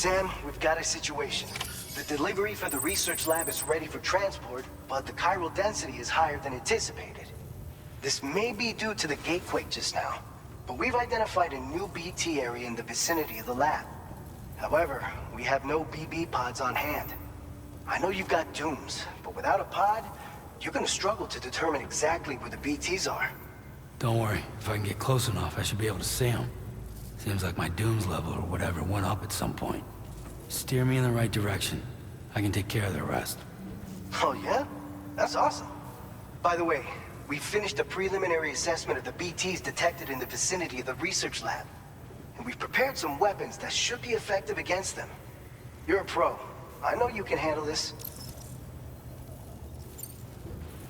Sam, we've got a situation. The delivery for the research lab is ready for transport, but the chiral density is higher than anticipated. This may be due to the gatequake just now, but we've identified a new BT area in the vicinity of the lab. However, we have no BB pods on hand. I know you've got dooms, but without a pod, you're gonna struggle to determine exactly where the BTs are. Don't worry, if I can get close enough, I should be able to see them. Seems like my dooms level or whatever went up at some point. Steer me in the right direction. I can take care of the rest. Oh yeah? That's awesome. By the way, we finished a preliminary assessment of the BTs detected in the vicinity of the research lab. And we've prepared some weapons that should be effective against them. You're a pro. I know you can handle this.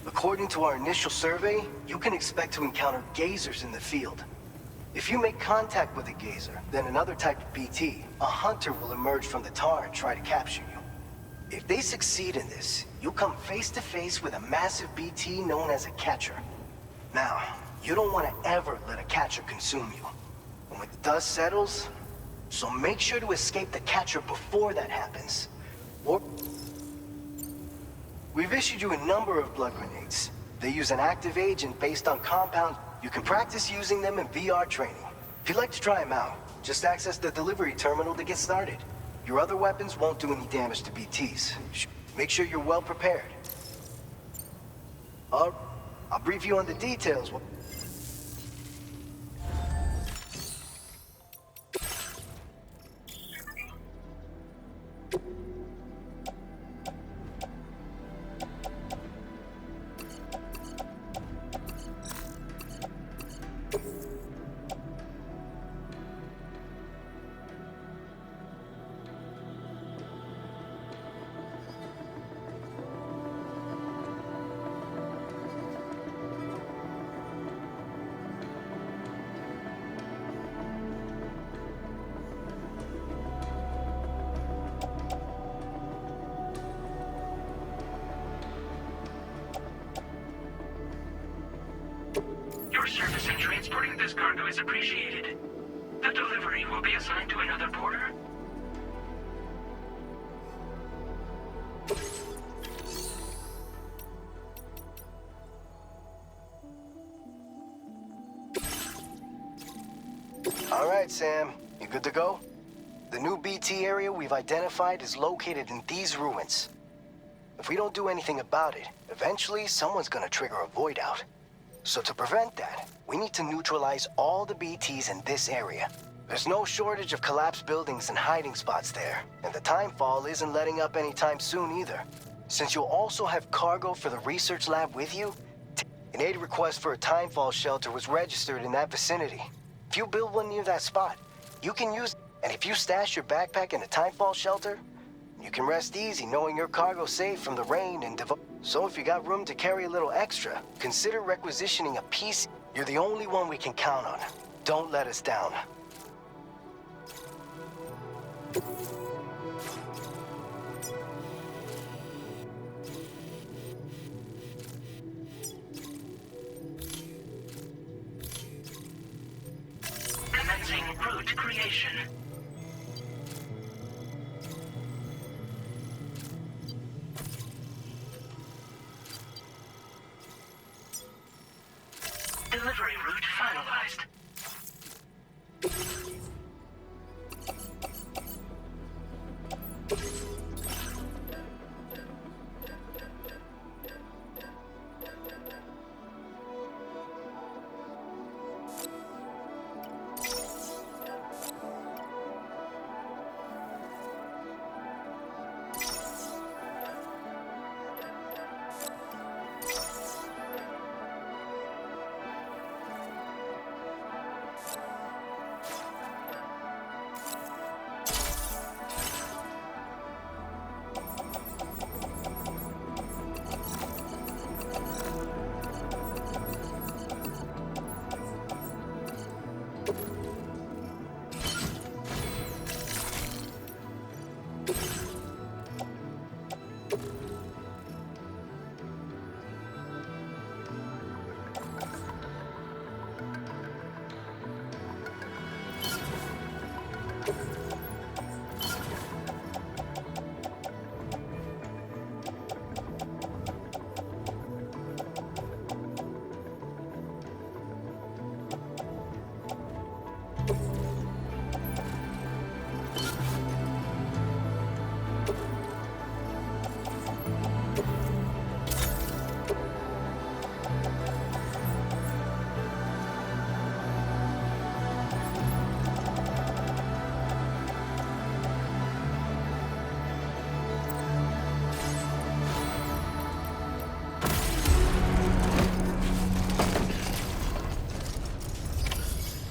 According to our initial survey, you can expect to encounter gazers in the field. If you make contact with a gazer, then another type of BT, a hunter will emerge from the tar and try to capture you. If they succeed in this, you'll come face to face with a massive BT known as a catcher. Now, you don't want to ever let a catcher consume you. And when the dust settles, so make sure to escape the catcher before that happens. Or... We've issued you a number of blood grenades. They use an active agent based on compounds. You can practice using them in VR training. If you'd like to try them out, just access the delivery terminal to get started. Your other weapons won't do any damage to BTs. Make sure you're well prepared. I'll brief you on the details. Your service in transporting this cargo is appreciated. The delivery will be assigned to another porter. All right, Sam. You good to go? The new BT area we've identified is located in these ruins. If we don't do anything about it, eventually someone's gonna trigger a void out. So to prevent that, we need to neutralize all the BTs in this area. There's no shortage of collapsed buildings and hiding spots there, and the timefall isn't letting up anytime soon either. Since you'll also have cargo for the research lab with you, an aid request for a timefall shelter was registered in that vicinity. If you build one near that spot, you can use it. And if you stash your backpack in a timefall shelter, you can rest easy knowing your cargo's safe from the rain and So if you got room to carry a little extra, consider requisitioning a piece. You're the only one we can count on. Don't let us down. Commencing route creation. Delivery route finalized.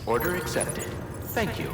Order accepted. Thank you.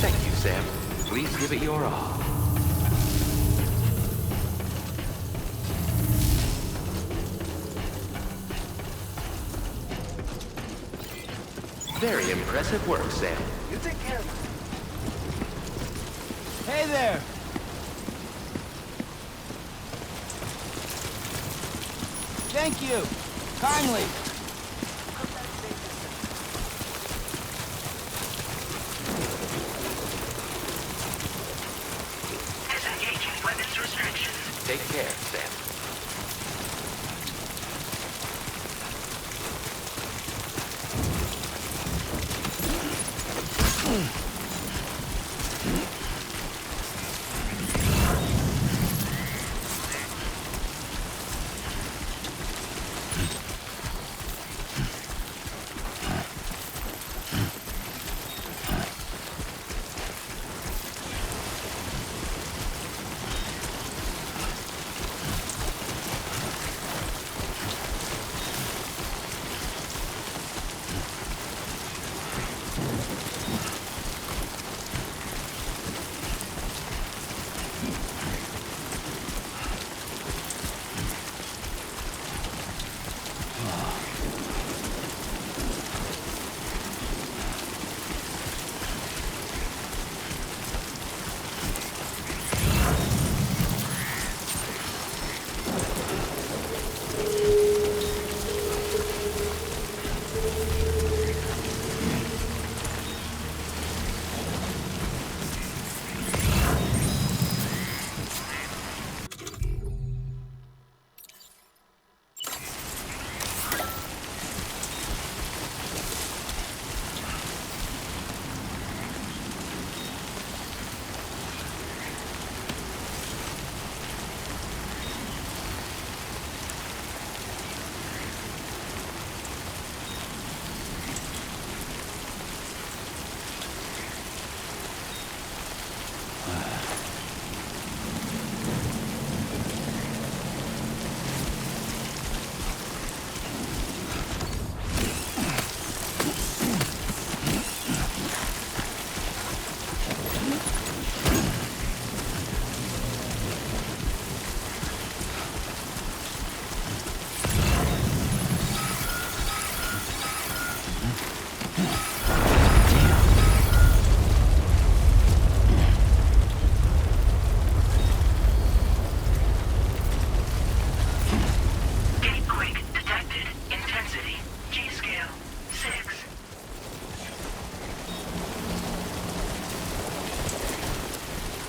Thank you, Sam. Please give it your all. Very impressive work, Sam. You take care of it. Hey there! Thank you! Kindly! Disengaging weapons restrictions. Take care, Sam.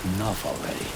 Enough already.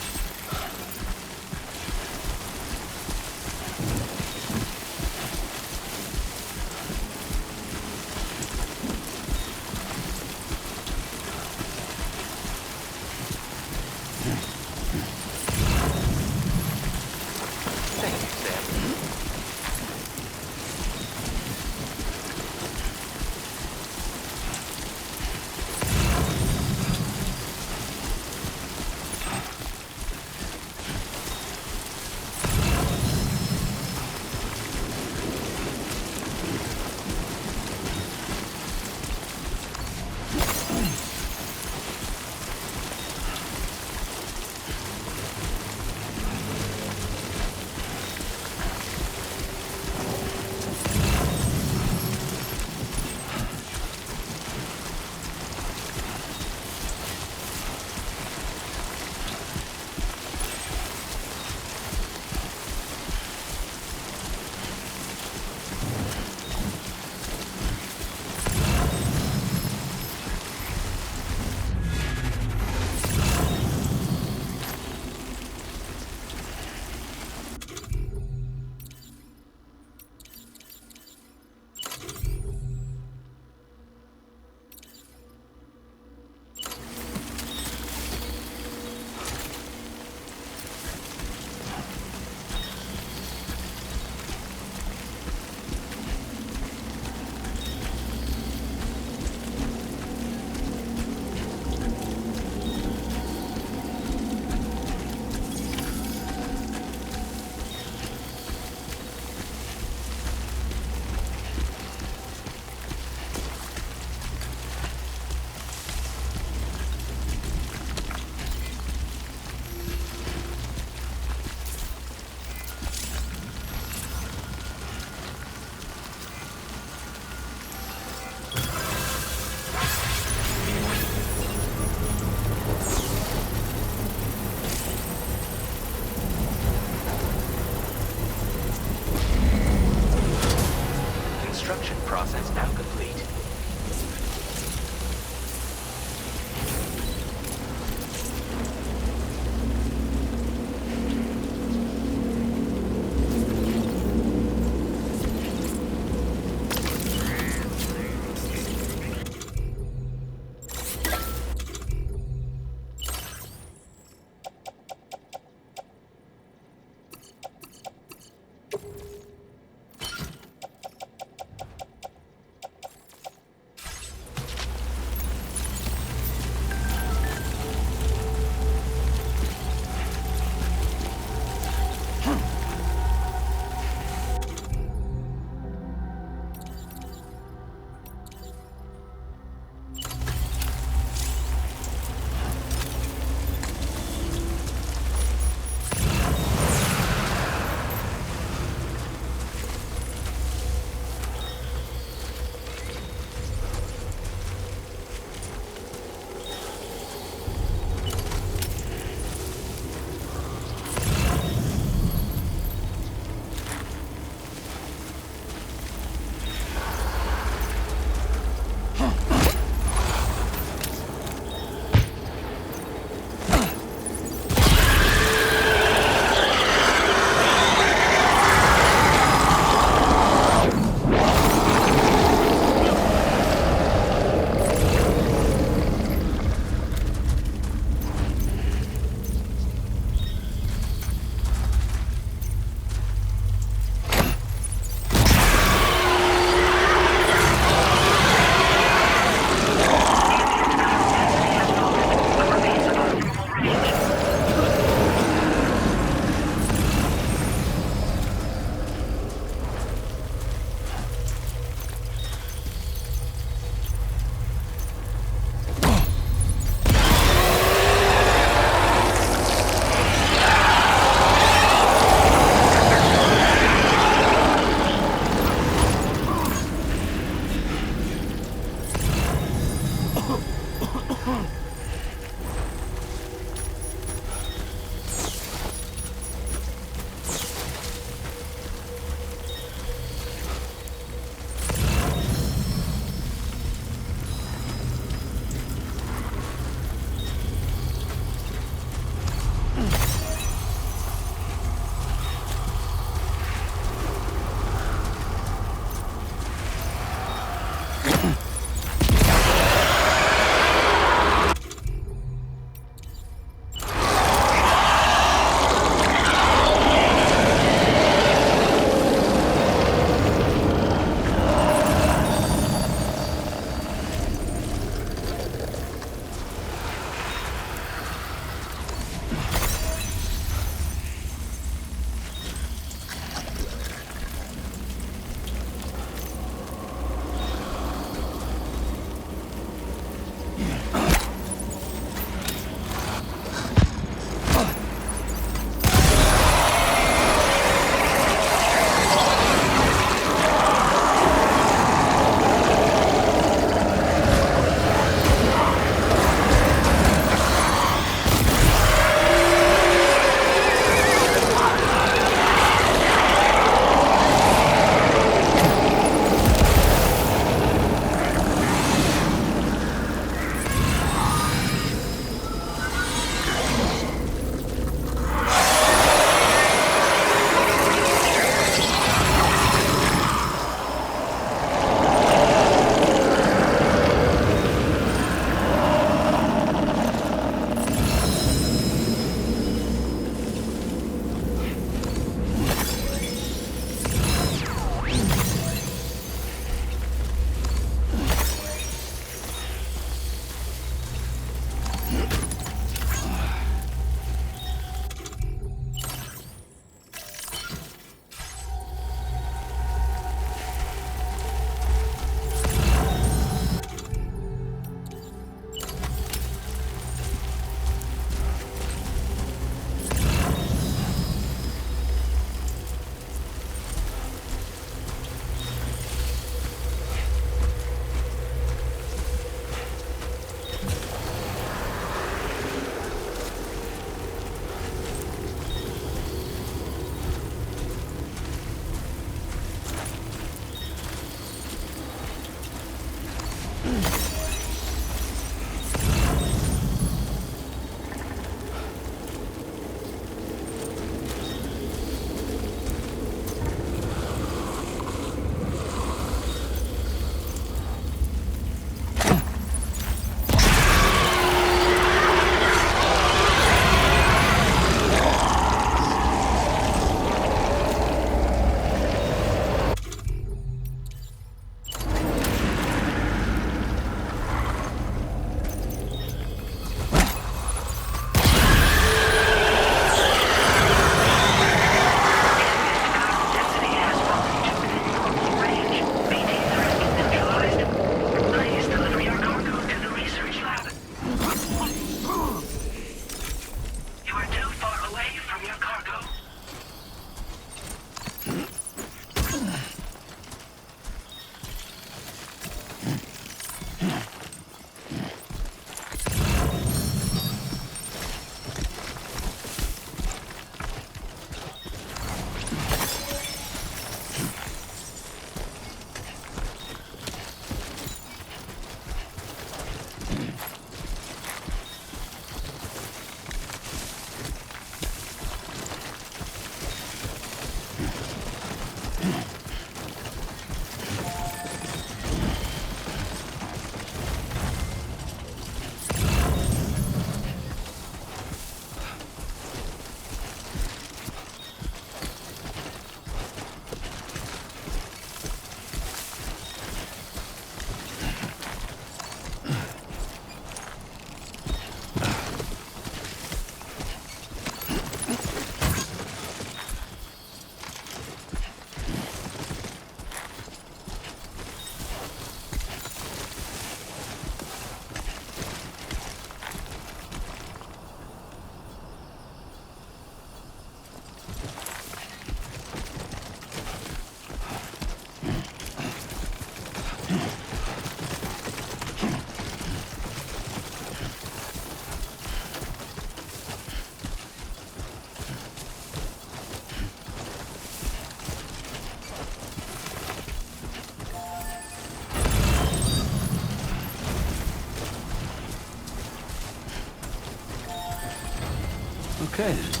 Okay.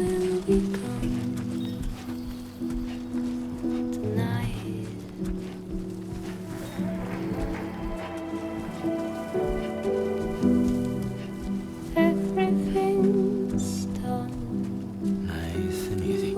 Nice and easy.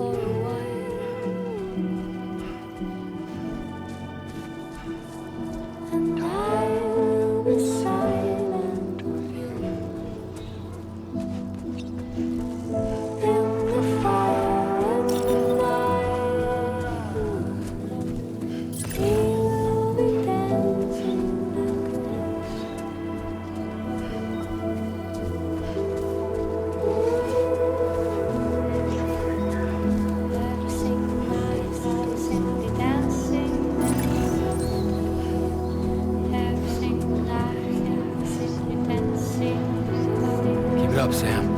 Keep it up, Sam.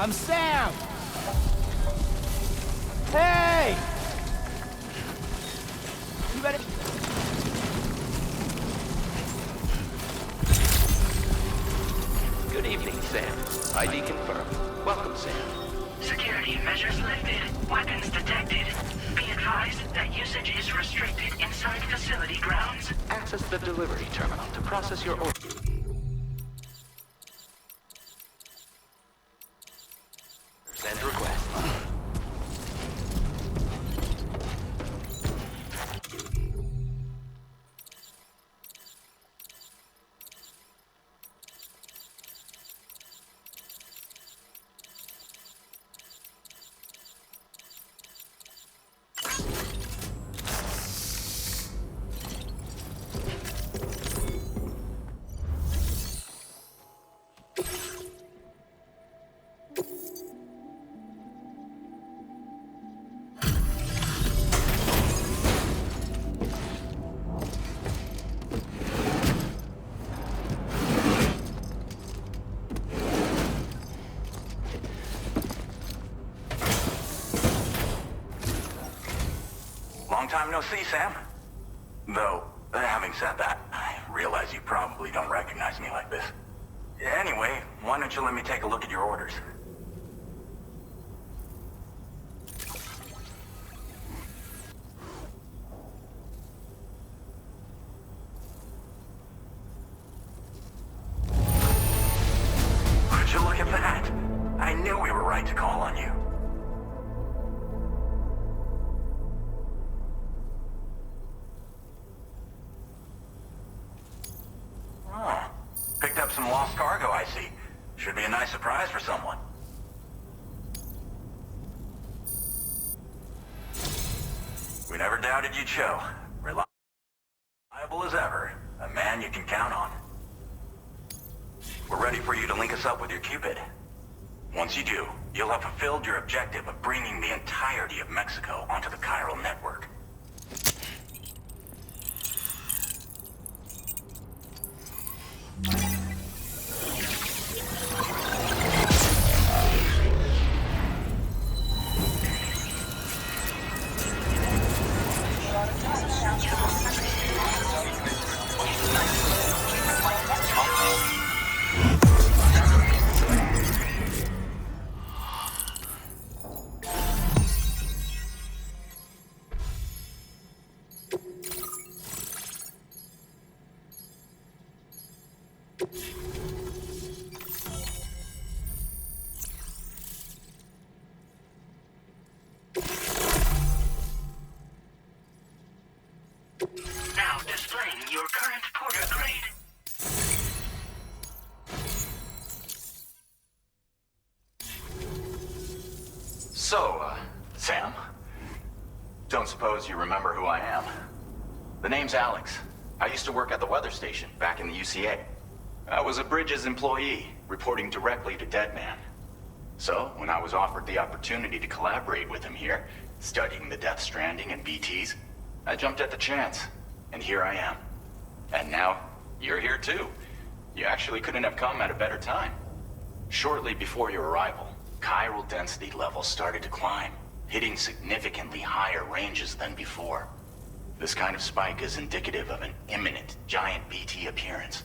I'm Sam! Hey! You better... Good evening, Sam. ID confirmed. Welcome, Sam. Security measures lifted. Weapons detected. Be advised that usage is restricted inside facility grounds. Access the delivery terminal to process your order. Send request. Long time no see, Sam. Though, having said that, I realize you probably don't recognize me like this. Anyway, why don't you let me take a look at your orders? Would you look at that? I knew we were right to call on you. Oh, picked up some lost cargo, I see. Should be a nice surprise for someone. We never doubted you'd show. reliable as ever. A man you can count on. We're ready for you to link us up with your Cupid. Once you do, you'll have fulfilled your objective of bringing the entirety of Mexico onto the chiral network. Now displaying your current porter grade. So, Sam, don't suppose you remember who I am? The name's Alex. I used to work at the weather station back in the UCA. I was a Bridges employee, reporting directly to Deadman. So, when I was offered the opportunity to collaborate with him here, studying the Death Stranding and BTs, I jumped at the chance, and here I am. And now, you're here too. You actually couldn't have come at a better time. Shortly before your arrival, chiral density levels started to climb, hitting significantly higher ranges than before. This kind of spike is indicative of an imminent giant BT appearance.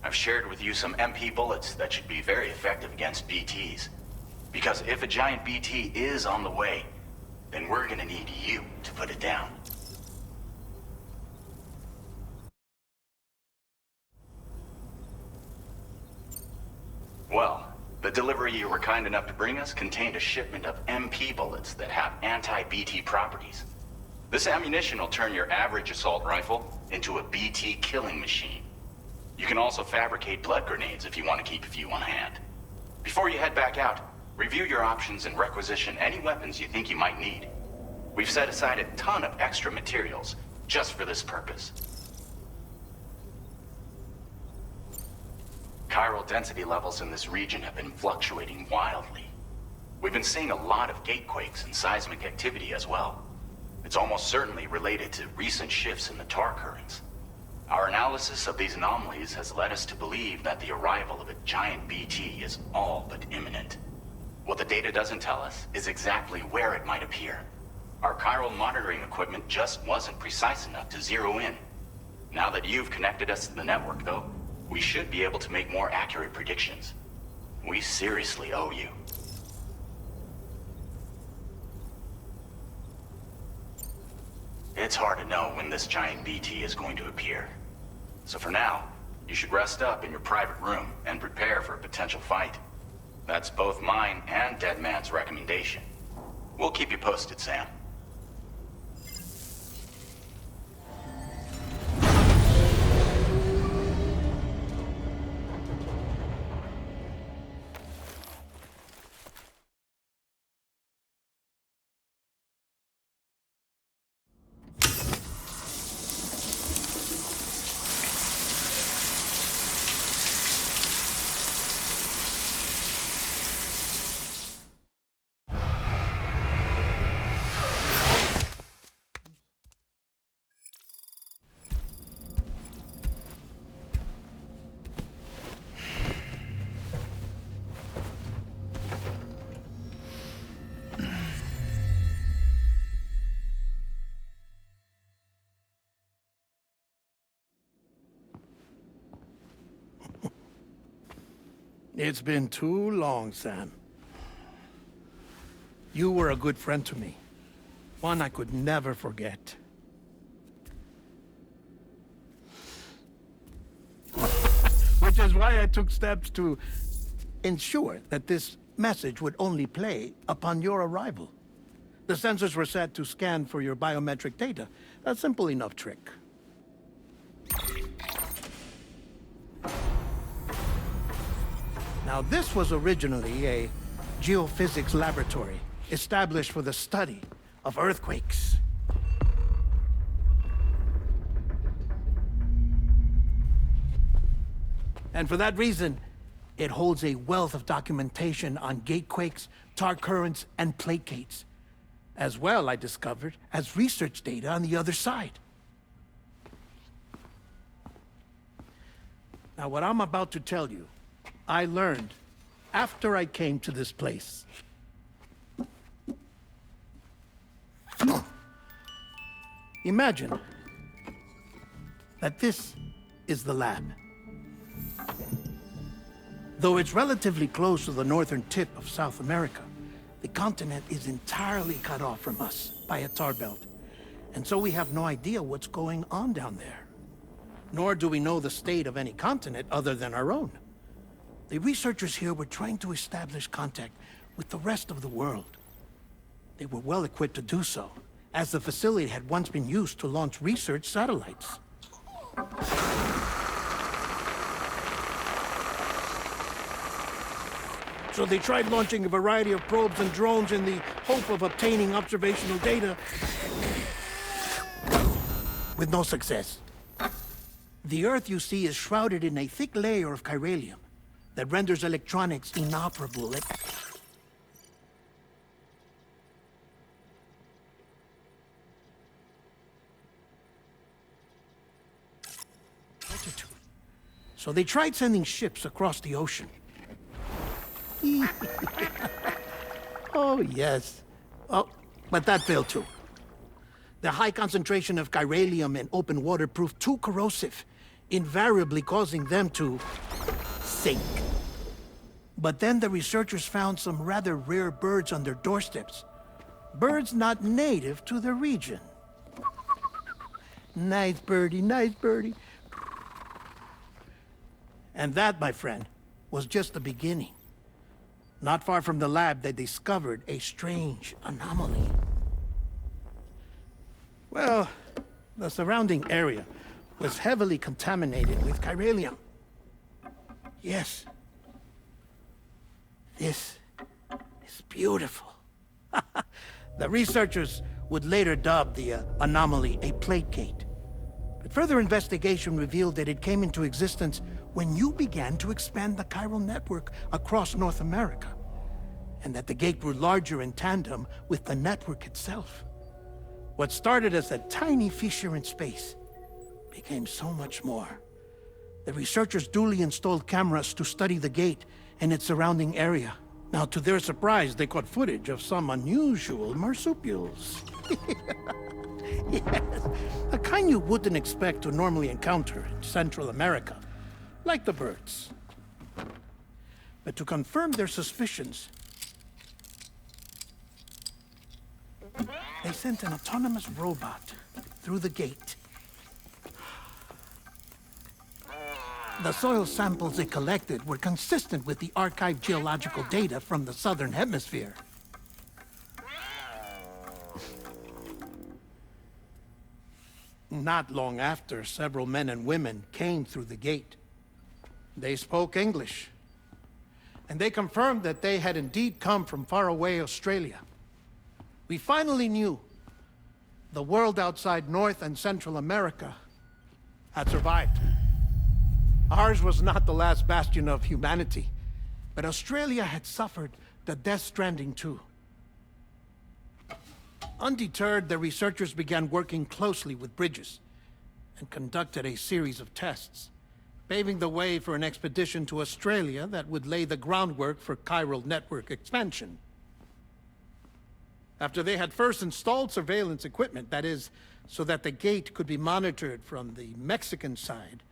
I've shared with you some MP bullets that should be very effective against BTs. Because if a giant BT is on the way, then we're gonna need you to put it down. Well, the delivery you were kind enough to bring us contained a shipment of MP bullets that have anti-BT properties. This ammunition will turn your average assault rifle into a BT killing machine. You can also fabricate blood grenades if you want to keep a few on hand. Before you head back out, review your options and requisition any weapons you think you might need. We've set aside a ton of extra materials just for this purpose. Chiral density levels in this region have been fluctuating wildly. We've been seeing a lot of gatequakes and seismic activity as well. It's almost certainly related to recent shifts in the tar currents. Our analysis of these anomalies has led us to believe that the arrival of a giant BT is all but imminent. What the data doesn't tell us is exactly where it might appear. Our chiral monitoring equipment just wasn't precise enough to zero in. Now that you've connected us to the network, though, we should be able to make more accurate predictions. We seriously owe you. It's hard to know when this giant BT is going to appear. So for now, you should rest up in your private room and prepare for a potential fight. That's both mine and Deadman's recommendation. We'll keep you posted, Sam. It's been too long, Sam. You were a good friend to me. One I could never forget. Which is why I took steps to ensure that this message would only play upon your arrival. The sensors were set to scan for your biometric data. A simple enough trick. Now, this was originally a geophysics laboratory established for the study of earthquakes. And for that reason, it holds a wealth of documentation on gatequakes, tar currents, and plate gates. As well, I discovered, as research data on the other side. Now, what I'm about to tell you, I learned after I came to this place. Imagine that this is the lab. Though it's relatively close to the northern tip of South America, the continent is entirely cut off from us by a tar belt. And so we have no idea what's going on down there. Nor do we know the state of any continent other than our own. The researchers here were trying to establish contact with the rest of the world. They were well equipped to do so, as the facility had once been used to launch research satellites. So they tried launching a variety of probes and drones in the hope of obtaining observational data, with no success. The Earth, you see, is shrouded in a thick layer of chiralium that renders electronics inoperable. So they tried sending ships across the ocean. Oh, yes. Oh, but that failed too. The high concentration of chiralium in open water proved too corrosive, invariably causing them to sink. But then the researchers found some rather rare birds on their doorsteps. Birds not native to the region. Nice birdie, nice birdie. And that, my friend, was just the beginning. Not far from the lab, they discovered a strange anomaly. Well, the surrounding area was heavily contaminated with chiralium. Yes. This is beautiful. The researchers would later dub the anomaly a plate gate. But further investigation revealed that it came into existence when you began to expand the chiral network across North America, and that the gate grew larger in tandem with the network itself. What started as a tiny fissure in space became so much more. The researchers duly installed cameras to study the gate and its surrounding area. Now, to their surprise, they caught footage of some unusual marsupials. Yes, a kind you wouldn't expect to normally encounter in Central America, like the birds. But to confirm their suspicions, they sent an autonomous robot through the gate. The soil samples it collected were consistent with the archived geological data from the southern hemisphere. Not long after, several men and women came through the gate. They spoke English, and they confirmed that they had indeed come from faraway Australia. We finally knew the world outside North and Central America had survived. Ours was not the last bastion of humanity, but Australia had suffered the death stranding too. Undeterred, the researchers began working closely with Bridges and conducted a series of tests, paving the way for an expedition to Australia that would lay the groundwork for chiral network expansion. After they had first installed surveillance equipment, that is, so that the gate could be monitored from the Mexican side,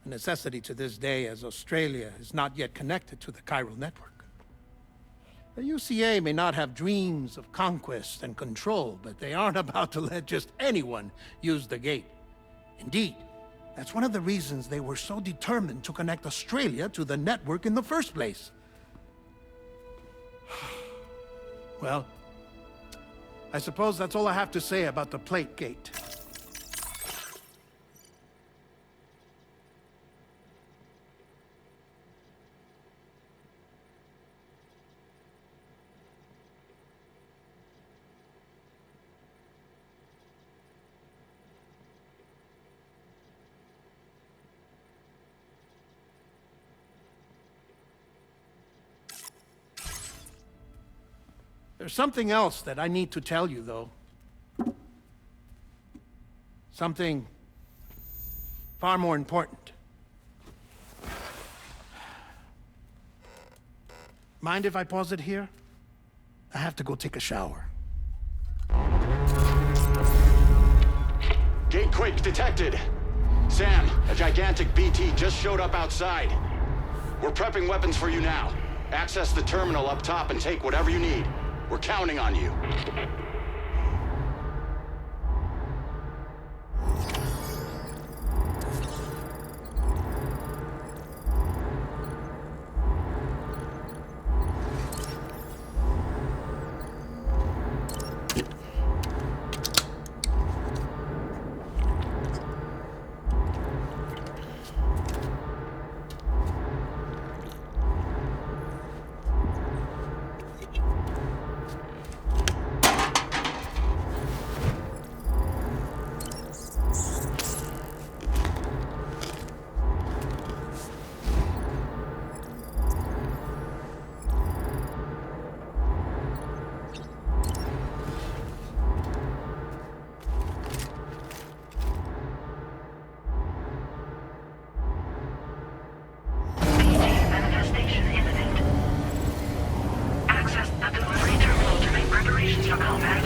a necessity to this day as Australia is not yet connected to the chiral network. The UCA may not have dreams of conquest and control, but they aren't about to let just anyone use the gate. Indeed, that's one of the reasons they were so determined to connect Australia to the network in the first place. Well, I suppose that's all I have to say about the plate gate. There's something else that I need to tell you, though. Something far more important. Mind if I pause it here? I have to go take a shower. Gatequake detected. Sam, a gigantic BT just showed up outside. We're prepping weapons for you now. Access the terminal up top and take whatever you need. We're counting on you. Manifestation imminent. Access the delivery terminal to make preparations for combat.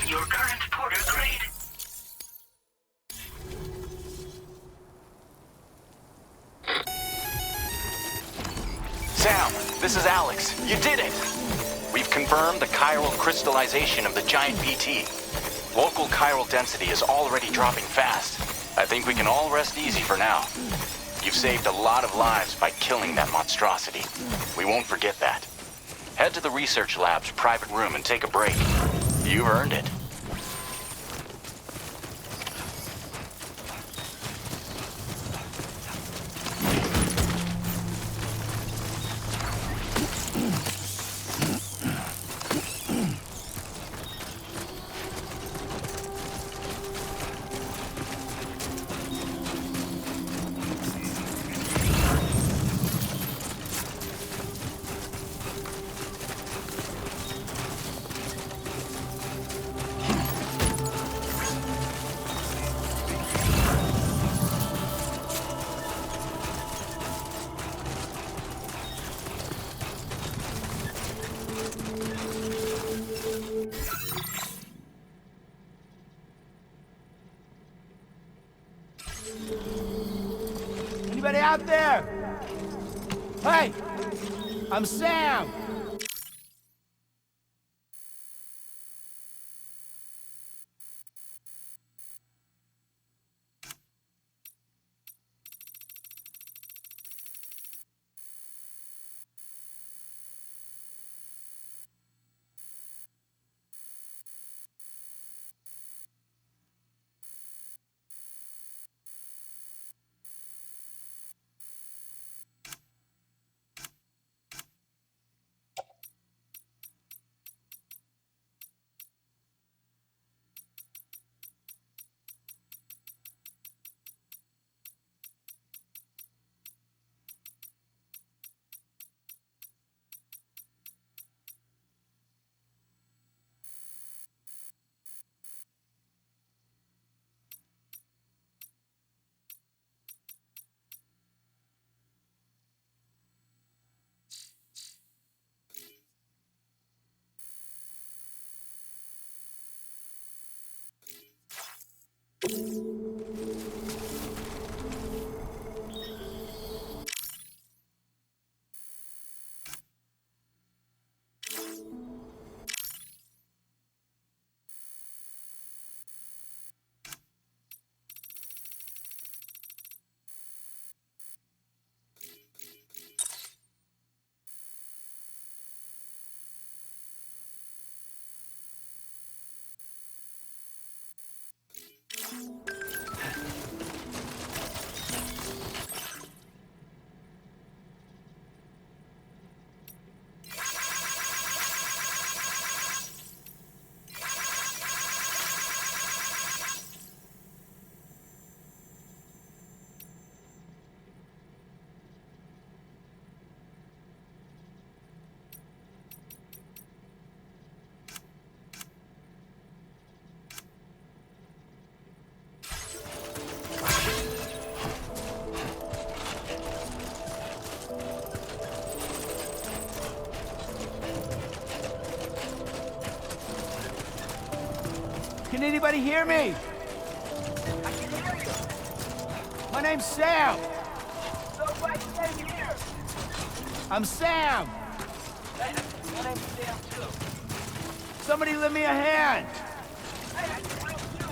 your current porter grade. Sam, this is Alex. You did it! We've confirmed the chiral crystallization of the giant BT. Local chiral density is already dropping fast. I think we can all rest easy for now. You've saved a lot of lives by killing that monstrosity. We won't forget that. Head to the research lab's private room and take a break. You've earned it. Anybody out there? Hey! I'm Sam! Can anybody hear me? I can hear you. My name's Sam. So glad you came here. I'm Sam. Hey, my name's Sam too. Somebody lend me a hand. Hey, I can help you.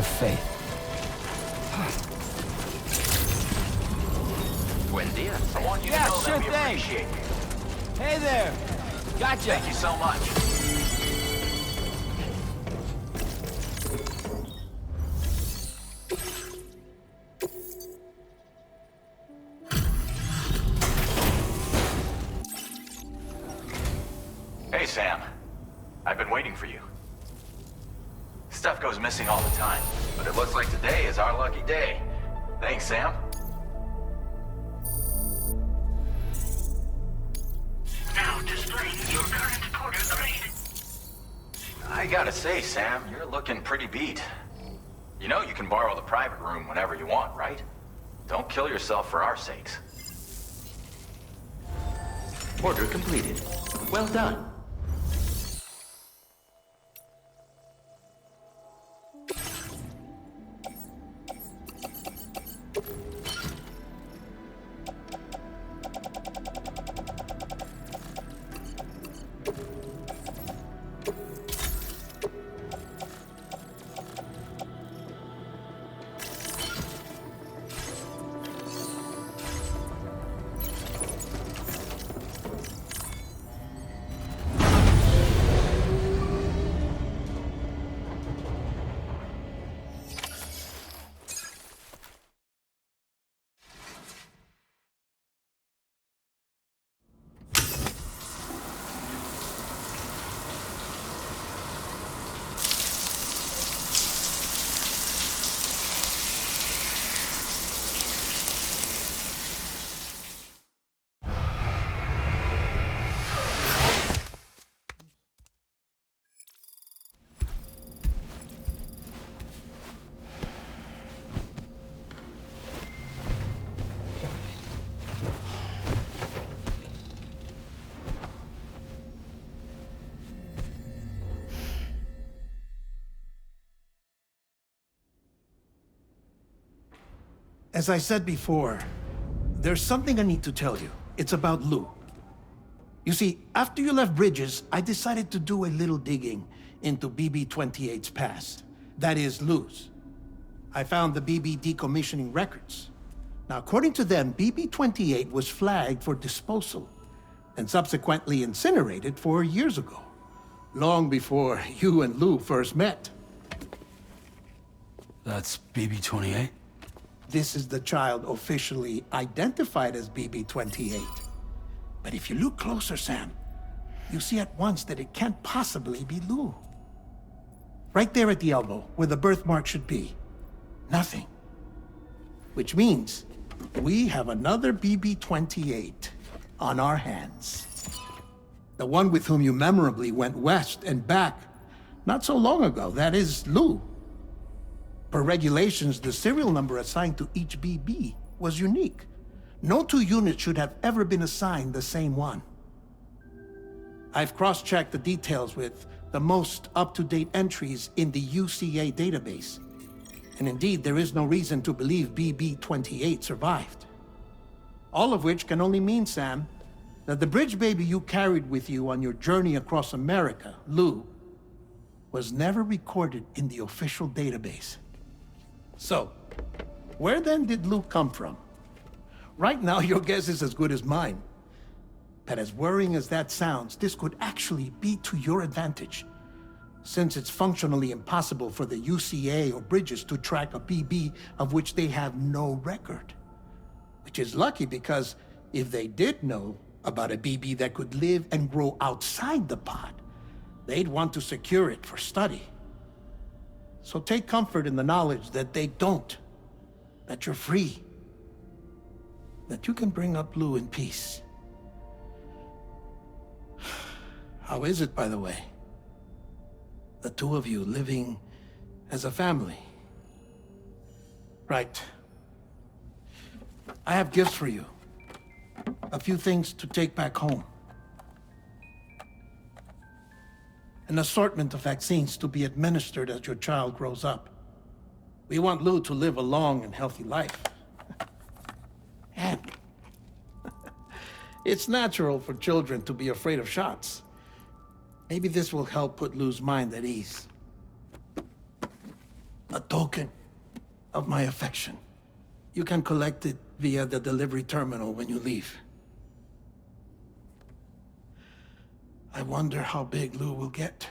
Have faith. Buen dia. I want you Yeah, to know sure that we thing. appreciate you. Hey there. Gotcha. Thank you so much. Hey, Sam. I've been waiting for you. Stuff goes missing all the time, but it looks like today is our lucky day. Thanks, Sam. Now displaying your current Porter grade. I gotta say, Sam, you're looking pretty beat. You know you can borrow the private room whenever you want, right? Don't kill yourself for our sakes. Order completed. Well done. As I said before, there's something I need to tell you. It's about Lou. You see, after you left Bridges, I decided to do a little digging into BB-28's past. That is, Lou's. I found the BB decommissioning records. Now, according to them, BB-28 was flagged for disposal and subsequently incinerated 4 years ago, long before you and Lou first met. That's BB-28? This is the child officially identified as BB-28. But if you look closer, Sam, you see at once that it can't possibly be Lou. Right there at the elbow, where the birthmark should be. Nothing. Which means we have another BB-28 on our hands. The one with whom you memorably went west and back not so long ago, that is Lou. Per regulations, the serial number assigned to each BB was unique. No two units should have ever been assigned the same one. I've cross-checked the details with the most up-to-date entries in the UCA database. And indeed, there is no reason to believe BB-28 survived. All of which can only mean, Sam, that the bridge baby you carried with you on your journey across America, Lou, was never recorded in the official database. So, where then did Lou come from? Right now, your guess is as good as mine. But as worrying as that sounds, this could actually be to your advantage, since it's functionally impossible for the UCA or Bridges to track a BB of which they have no record. Which is lucky because if they did know about a BB that could live and grow outside the pod, they'd want to secure it for study. So take comfort in the knowledge that they don't, that you're free, that you can bring up Lou in peace. How is it, by the way? The two of you living as a family. Right. I have gifts for you. A few things to take back home. An assortment of vaccines to be administered as your child grows up. We want Lou to live a long and healthy life. And it's natural for children to be afraid of shots. Maybe this will help put Lou's mind at ease. A token of my affection. You can collect it via the delivery terminal when you leave. I wonder how big Lou will get.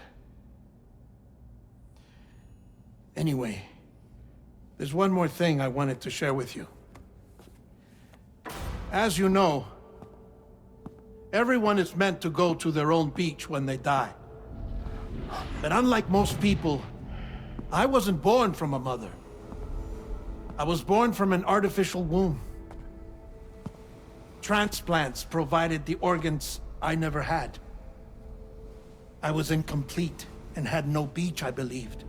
Anyway, there's one more thing I wanted to share with you. As you know, everyone is meant to go to their own beach when they die. But unlike most people, I wasn't born from a mother. I was born from an artificial womb. Transplants provided the organs I never had. I was incomplete and had no beach, I believed.